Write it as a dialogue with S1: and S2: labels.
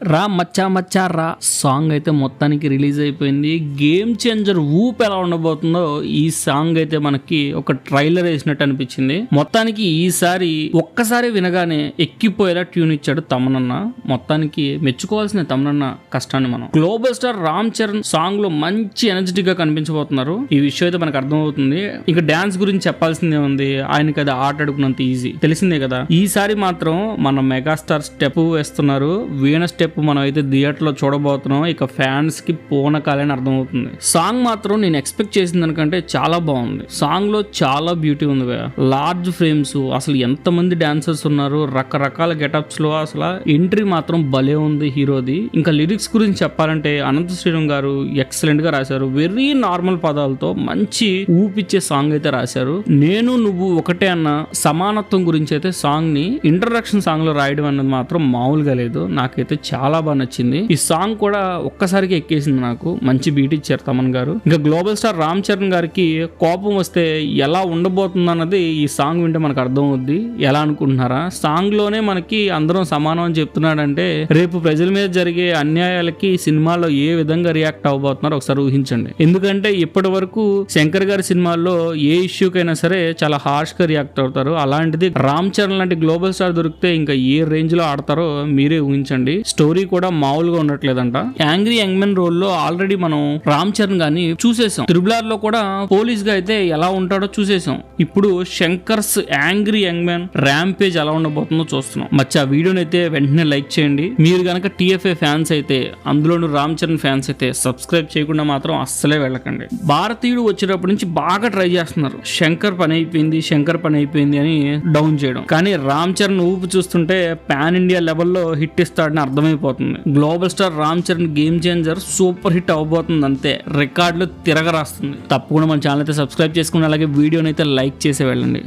S1: రా మచ్చా మచ్చా రా సాంగ్ అయితే మొత్తానికి రిలీజ్ అయిపోయింది. గేమ్ చేంజర్ ఊపు ఎలా ఉండబోతుందో ఈ సాంగ్ అయితే మనకి ఒక ట్రైలర్ వేసినట్టు అనిపించింది. మొత్తానికి ఈసారి ఒక్కసారి వినగానే ఎక్కిపోయేలా ట్యూన్ ఇచ్చాడు తమనన్న. మొత్తానికి మెచ్చుకోవాల్సిన తమనన్న కష్టాన్ని మనం. Global star Ram Charan song లో మంచి ఎనర్జెటిక్ గా కనిపించబోతున్నారు. ఈ విషయం అయితే మనకు అర్థమవుతుంది. ఇక డాన్స్ గురించి చెప్పాల్సిందే ఉంది. ఆయనకి అది ఆట అడుగునంత ఈజీ తెలిసిందే కదా. ఈసారి మాత్రం మన మెగాస్టార్ స్టెప్ వేస్తున్నారు. వీణ స్టెప్ మనం అయితే థియేటర్ లో చూడబోతున్నాం. ఇక ఫ్యాన్స్ కి పూనకాలని అర్థమవుతుంది. సాంగ్ మాత్రం నేను ఎక్స్పెక్ట్ చేసిన దానికంటే చాలా బాగుంది. సాంగ్ లో చాలా బ్యూటీ ఉంది. లార్జ్ ఫ్రేమ్స్, అసలు ఎంత మంది డాన్సర్స్ ఉన్నారు, రకరకాల గెటప్స్ లో అసలు ఎంట్రీ మాత్రం భలే ఉంది హీరోది. ఇంకా లిరిక్స్ గురించి చెప్పాలంటే అనంత శ్రీరామ్ గారు ఎక్సలెంట్ గా రాశారు. వెరీ నార్మల్ పదాలతో మంచి ఊపిచ్చే సాంగ్ అయితే రాశారు. నేను నువ్వు ఒకటే అన్న సమానత్వం గురించి అయితే సాంగ్ ని ఇంట్రడక్షన్ సాంగ్ లో రాయడం అన్నది మాత్రం మామూలుగా లేదు. నాకైతే చాలా బాగా నచ్చింది. ఈ సాంగ్ కూడా ఒక్కసారికి ఎక్కేసింది నాకు. మంచి బీట్ ఇచ్చారు తమన్ గారు. ఇంకా గ్లోబల్ స్టార్ రామ్ చరణ్ గారికి కోపం వస్తే ఎలా ఉండబోతుంది అన్నది ఈ సాంగ్ వింటే మనకు అర్థం అవుద్ది. ఎలా అనుకుంటున్నారా? సాంగ్ లోనే మనకి అందరం సమానం అని చెప్తున్నాడంటే రేపు ప్రజల మీద జరిగే అన్యాయాలకి సినిమాలో ఏ విధంగా రియాక్ట్ అవ్వబోతున్నారో ఒకసారి ఊహించండి. ఎందుకంటే ఇప్పటి వరకు శంకర్ గారి సినిమాల్లో ఏ ఇష్యూకైనా సరే చాలా హార్ష్ గా రియాక్ట్ అవుతారు. అలాంటిది రామ్ చరణ్ లాంటి గ్లోబల్ స్టార్ దొరికితే ఇంకా ఏ రేంజ్ లో ఆడతారో మీరే ఊహించండి. స్టోరీ కూడా మామూలుగా ఉండట్లేదంట. యాంగ్రీ యంగ్ మెన్ రోల్ లో ఆల్రెడీ మనం రామ్ చరణ్ గాని చూసేసాం. త్రిబుల్ లో కూడా పోలీస్ గా అయితే ఎలా ఉంటాడో చూసేసాం. ఇప్పుడు Shankar's angry young men rampage ఎలా ఉండబోతుందో చూస్తున్నాం. మచ్చా వీడియోని అయితే వెంటనే లైక్ చేయండి. మీరు గనక టీఎఫ్ఏ ఫ్యాన్స్ అయితే, అందులోను రామ్ చరణ్ ఫ్యాన్స్ అయితే సబ్స్క్రైబ్ చేయకుండా మాత్రం అస్సలే వెళ్ళకండి. భారతీయుడు వచ్చేటప్పటి నుంచి బాగా ట్రై చేస్తున్నారు. శంకర్ పని అయిపోయింది అని డౌన్ చేయడం. కానీ రామ్ చరణ్ ఊపు చూస్తుంటే పాన్ ఇండియా లెవెల్లో హిట్ ఇస్తాడని అర్థమైపోతుంది. Global star Ram Charan Game Changer super hit అవబోతుంది. అంతే రికార్డులు తిరగరాస్తుంది. తప్పకుండా మన ఛానల్ అయితే సబ్స్క్రైబ్ చేసుకుని అలాగే వీడియోని అయితే లైక్ చేసి వెళ్ళండి.